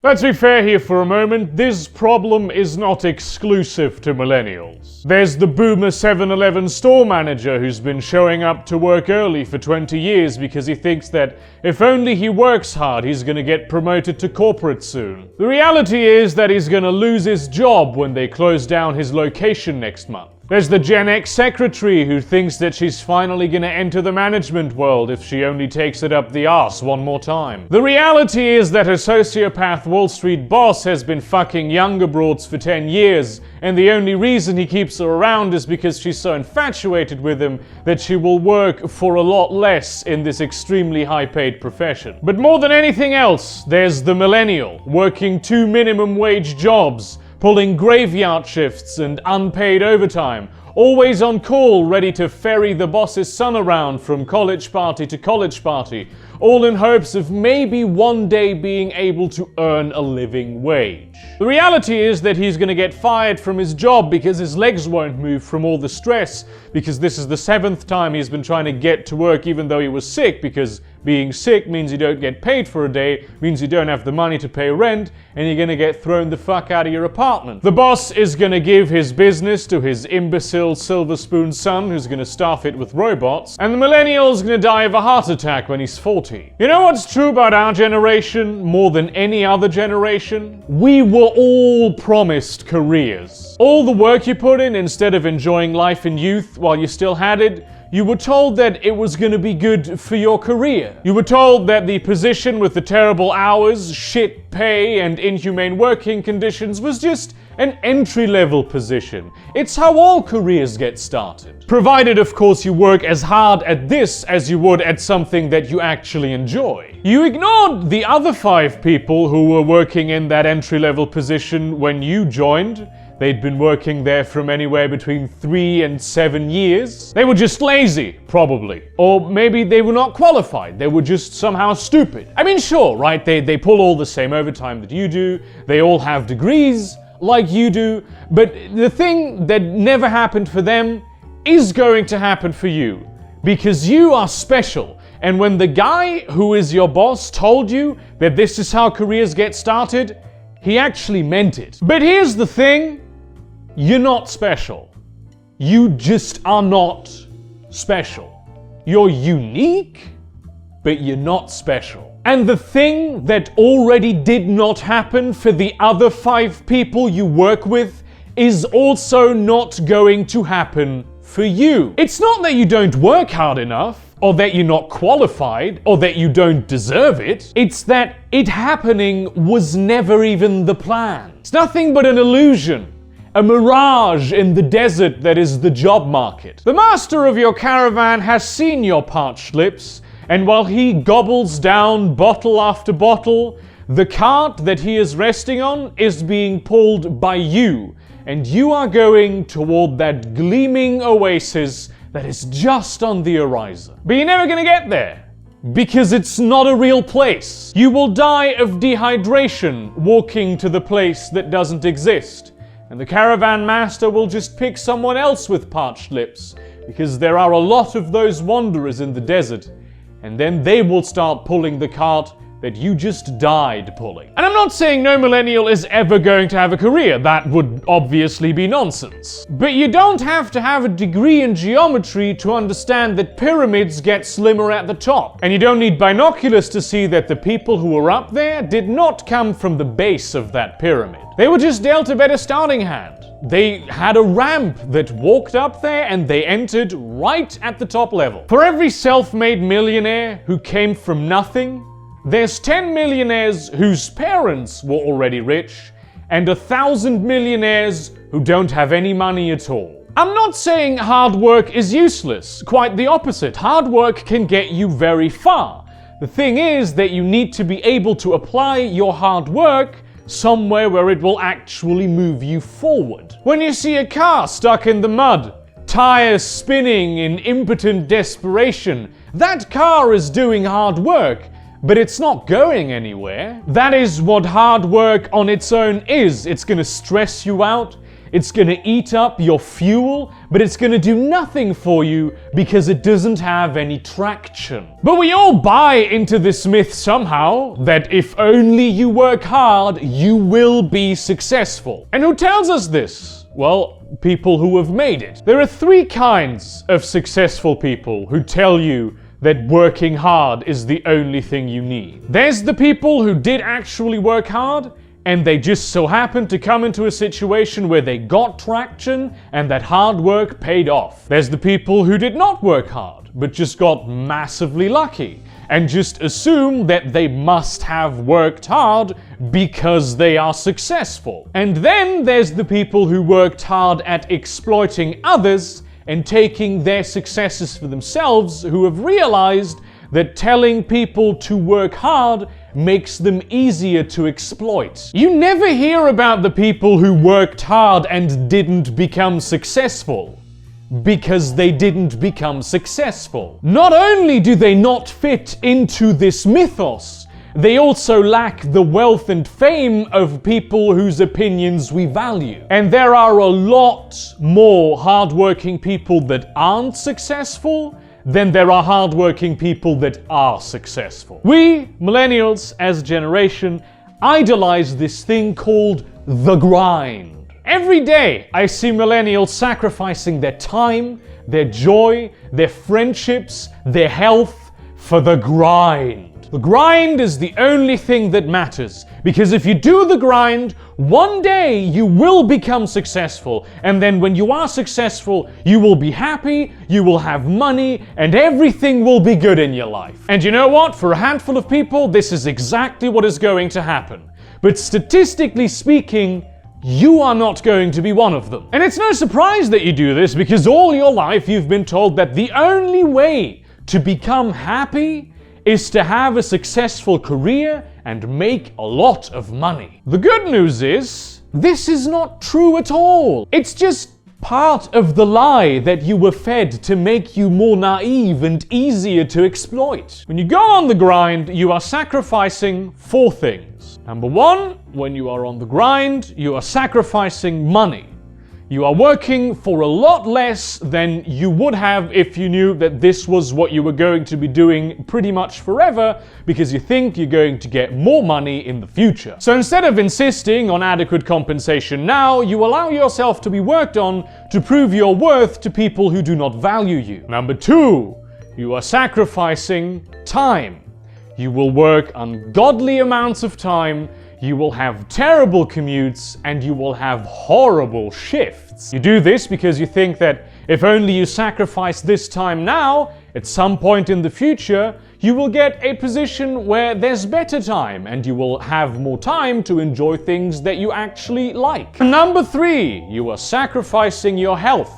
Let's be fair here for a moment, this problem is not exclusive to millennials. There's the boomer 7-Eleven store manager who's been showing up to work early for 20 years because he thinks that if only he works hard, he's gonna get promoted to corporate soon. The reality is that he's gonna lose his job when they close down his location next month. There's the Gen X secretary who thinks that she's finally gonna enter the management world if she only takes it up the arse one more time. The reality is that her sociopath Wall Street boss has been fucking younger broads for 10 years, and the only reason he keeps her around is because she's so infatuated with him that she will work for a lot less in this extremely high-paid profession. But more than anything else, there's the millennial, working 2 minimum wage jobs, pulling graveyard shifts and unpaid overtime, always on call, ready to ferry the boss's son around from college party to college party, all in hopes of maybe one day being able to earn a living wage. The reality is that he's gonna get fired from his job because his legs won't move from all the stress, because this is the 7th time he's been trying to get to work even though he was sick, because being sick means you don't get paid for a day, means you don't have the money to pay rent, and you're gonna get thrown the fuck out of your apartment. The boss is gonna give his business to his imbecile silver spoon son who's gonna staff it with robots, and the millennial's gonna die of a heart attack when he's 40. You know what's true about our generation more than any other generation? We were all promised careers. All the work you put in, instead of enjoying life in youth while you still had it, you were told that it was going to be good for your career. You were told that the position with the terrible hours, shit pay, and inhumane working conditions was just an entry-level position. It's how all careers get started. Provided, of course, you work as hard at this as you would at something that you actually enjoy. You ignored the other 5 people who were working in that entry-level position when you joined. They'd been working there from anywhere between 3 and 7 years. They were just lazy, probably. Or maybe they were not qualified. They were just somehow stupid. I mean, sure, right? They pull all the same overtime that you do. They all have degrees like you do. But the thing that never happened for them is going to happen for you. Because you are special. And when the guy who is your boss told you that this is how careers get started, he actually meant it. But here's the thing. You're not special. You just are not special. You're unique, but you're not special. And the thing that already did not happen for the other 5 people you work with is also not going to happen for you. It's not that you don't work hard enough, or that you're not qualified, or that you don't deserve it. It's that it happening was never even the plan. It's nothing but an illusion. A mirage in the desert that is the job market. The master of your caravan has seen your parched lips, and while he gobbles down bottle after bottle, the cart that he is resting on is being pulled by you, and you are going toward that gleaming oasis that is just on the horizon. But you're never gonna get there, because it's not a real place. You will die of dehydration walking to the place that doesn't exist. And the Caravan Master will just pick someone else with parched lips, because there are a lot of those wanderers in the desert, and then they will start pulling the cart that you just died pulling. And I'm not saying no millennial is ever going to have a career. That would obviously be nonsense. But you don't have to have a degree in geometry to understand that pyramids get slimmer at the top. And you don't need binoculars to see that the people who were up there did not come from the base of that pyramid. They were just dealt a better starting hand. They had a ramp that walked up there and they entered right at the top level. For every self-made millionaire who came from nothing, there's 10 millionaires whose parents were already rich, and 1,000 millionaires who don't have any money at all. I'm not saying hard work is useless, quite the opposite. Hard work can get you very far. The thing is that you need to be able to apply your hard work somewhere where it will actually move you forward. When you see a car stuck in the mud, tires spinning in impotent desperation, that car is doing hard work, but it's not going anywhere. That is what hard work on its own is. It's gonna stress you out, it's gonna eat up your fuel, but it's gonna do nothing for you because it doesn't have any traction. But we all buy into this myth somehow, that if only you work hard, you will be successful. And who tells us this? Well, people who have made it. There are three kinds of successful people who tell you that working hard is the only thing you need. There's the people who did actually work hard, and they just so happened to come into a situation where they got traction and that hard work paid off. There's the people who did not work hard, but just got massively lucky and just assume that they must have worked hard because they are successful. And then there's the people who worked hard at exploiting others and taking their successes for themselves, who have realized that telling people to work hard makes them easier to exploit. You never hear about the people who worked hard and didn't become successful because they didn't become successful. Not only do they not fit into this mythos, they also lack the wealth and fame of people whose opinions we value. And there are a lot more hardworking people that aren't successful than there are hardworking people that are successful. We, millennials, as a generation, idolize this thing called the grind. Every day, I see millennials sacrificing their time, their joy, their friendships, their health for the grind. The grind is the only thing that matters, because if you do the grind, one day you will become successful, and then when you are successful, you will be happy, you will have money, and everything will be good in your life. And you know what? For a handful of people, this is exactly what is going to happen. But statistically speaking, you are not going to be one of them. And it's no surprise that you do this, because all your life you've been told that the only way to become happy is to have a successful career and make a lot of money. The good news is, this is not true at all. It's just part of the lie that you were fed to make you more naive and easier to exploit. When you go on the grind, you are sacrificing 4 things. Number 1, when you are on the grind, you are sacrificing money. You are working for a lot less than you would have if you knew that this was what you were going to be doing pretty much forever, because you think you're going to get more money in the future. So instead of insisting on adequate compensation now, you allow yourself to be worked on to prove your worth to people who do not value you. Number 2, you are sacrificing time. You will work ungodly amounts of time, you will have terrible commutes, and you will have horrible shifts. You do this because you think that if only you sacrifice this time now, at some point in the future, you will get a position where there's better time and you will have more time to enjoy things that you actually like. Number 3, you are sacrificing your health.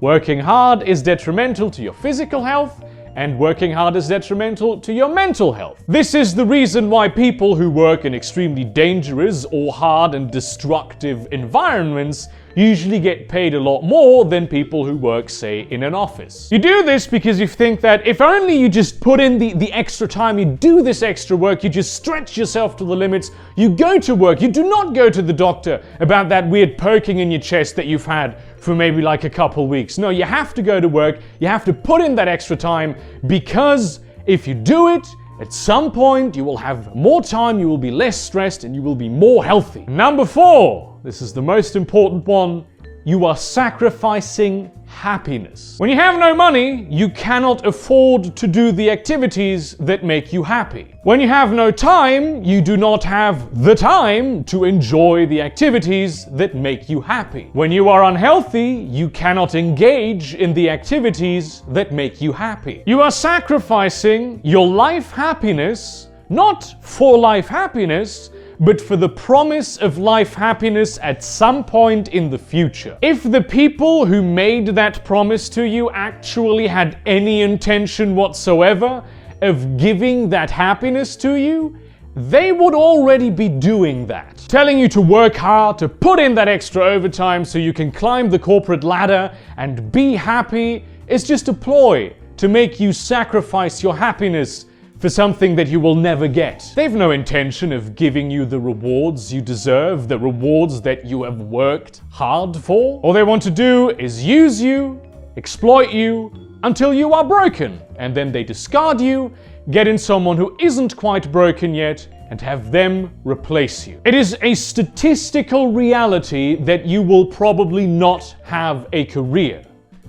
Working hard is detrimental to your physical health, and working hard is detrimental to your mental health. This is the reason why people who work in extremely dangerous or hard and destructive environments usually get paid a lot more than people who work, say, in an office. You do this because you think that if only you just put in the extra time, you do this extra work, you just stretch yourself to the limits, you go to work, you do not go to the doctor about that weird poking in your chest that you've had for maybe like a couple weeks. No, you have to go to work, you have to put in that extra time, because if you do it, at some point you will have more time, you will be less stressed, and you will be more healthy. Number 4, this is the most important one, you are sacrificing happiness. When you have no money, you cannot afford to do the activities that make you happy. When you have no time, you do not have the time to enjoy the activities that make you happy. When you are unhealthy, you cannot engage in the activities that make you happy. You are sacrificing your life happiness, not for life happiness, but for the promise of life happiness at some point in the future. If the people who made that promise to you actually had any intention whatsoever of giving that happiness to you, they would already be doing that. Telling you to work hard, to put in that extra overtime so you can climb the corporate ladder and be happy is just a ploy to make you sacrifice your happiness for something that you will never get. They have no intention of giving you the rewards you deserve, the rewards that you have worked hard for. All they want to do is use you, exploit you, until you are broken, and then they discard you, get in someone who isn't quite broken yet, and have them replace you. It is a statistical reality that you will probably not have a career.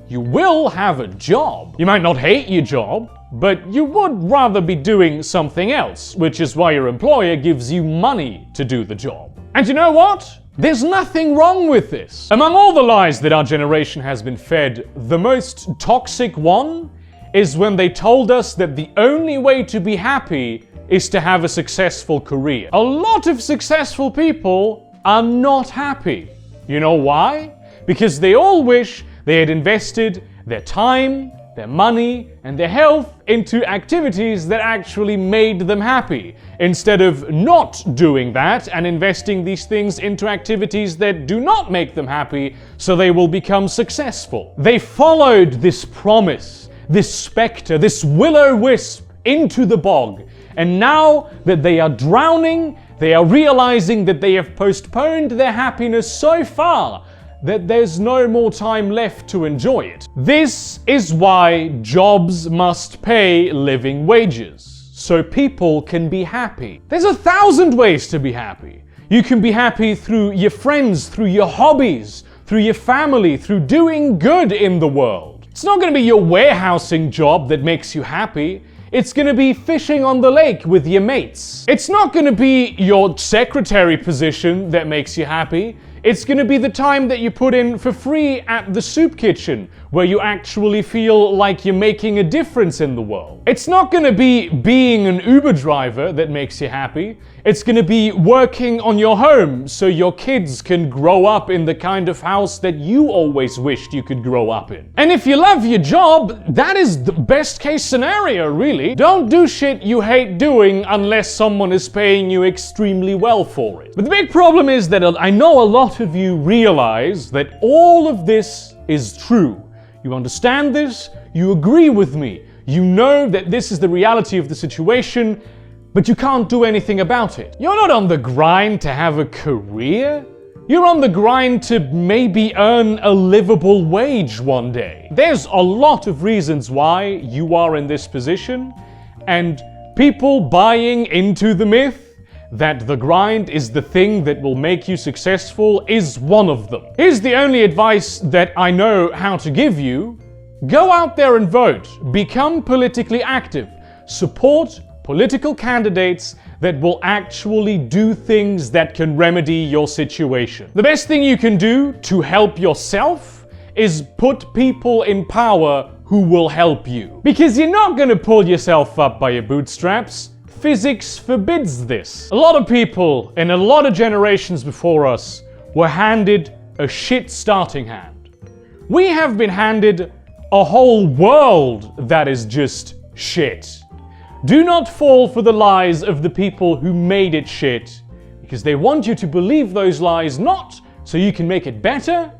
You will have a job. You might not hate your job, but you would rather be doing something else, which is why your employer gives you money to do the job. And you know what? There's nothing wrong with this. Among all the lies that our generation has been fed, the most toxic one is when they told us that the only way to be happy is to have a successful career. A lot of successful people are not happy. You know why? Because they all wish they had invested their time, their money, and their health into activities that actually made them happy, instead of not doing that and investing these things into activities that do not make them happy so they will become successful. They followed this promise, this spectre, this will-o-wisp into the bog, and now that they are drowning, they are realizing that they have postponed their happiness so far that there's no more time left to enjoy it. This is why jobs must pay living wages, so people can be happy. There's 1,000 ways to be happy. You can be happy through your friends, through your hobbies, through your family, through doing good in the world. It's not going to be your warehousing job that makes you happy. It's going to be fishing on the lake with your mates. It's not going to be your secretary position that makes you happy. It's going to be the time that you put in for free at the soup kitchen, where you actually feel like you're making a difference in the world. It's not going to be being an Uber driver that makes you happy. It's going to be working on your home so your kids can grow up in the kind of house that you always wished you could grow up in. And if you love your job, that is the best case scenario, really. Don't do shit you hate doing unless someone is paying you extremely well for it. But the big problem is that I know a lot of you realize that all of this is true. You understand this, you agree with me, you know that this is the reality of the situation, but you can't do anything about it. You're not on the grind to have a career. You're on the grind to maybe earn a livable wage one day. There's a lot of reasons why you are in this position, and people buying into the myth that the grind is the thing that will make you successful is one of them. Here's the only advice that I know how to give you. Go out there and vote. Become politically active. Support political candidates that will actually do things that can remedy your situation. The best thing you can do to help yourself is put people in power who will help you. Because you're not going to pull yourself up by your bootstraps. Physics forbids this. A lot of people in a lot of generations before us were handed a shit starting hand. We have been handed a whole world that is just shit. Do not fall for the lies of the people who made it shit, because they want you to believe those lies not so you can make it better,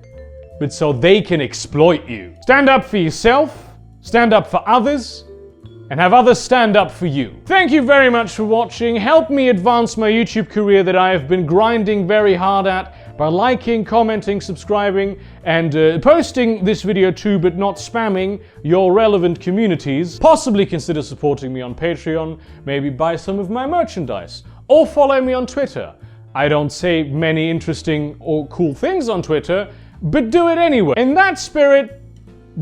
but so they can exploit you. Stand up for yourself, stand up for others, and have others stand up for you. Thank you very much for watching. Help me advance my YouTube career that I have been grinding very hard at by liking, commenting, subscribing, and posting this video too, but not spamming your relevant communities. Possibly consider supporting me on Patreon, maybe buy some of my merchandise, or follow me on Twitter. I don't say many interesting or cool things on Twitter, but do it anyway. In that spirit,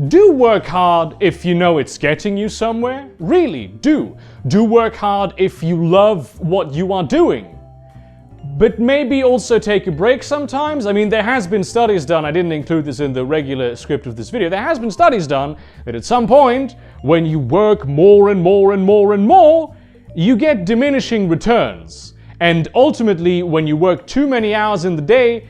do work hard if you know it's getting you somewhere. Really, do. Do work hard if you love what you are doing. But maybe also take a break sometimes. I mean, there has been studies done, I didn't include this in the regular script of this video, there has been studies done that at some point, when you work more and more and more and more, you get diminishing returns. And ultimately, when you work too many hours in the day,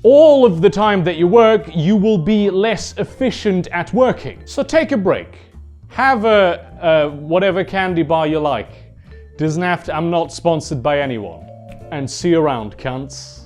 all of the time that you work, you will be less efficient at working. So take a break. Have a whatever candy bar you like. Doesn't have to, I'm not sponsored by anyone. And see you around, cunts.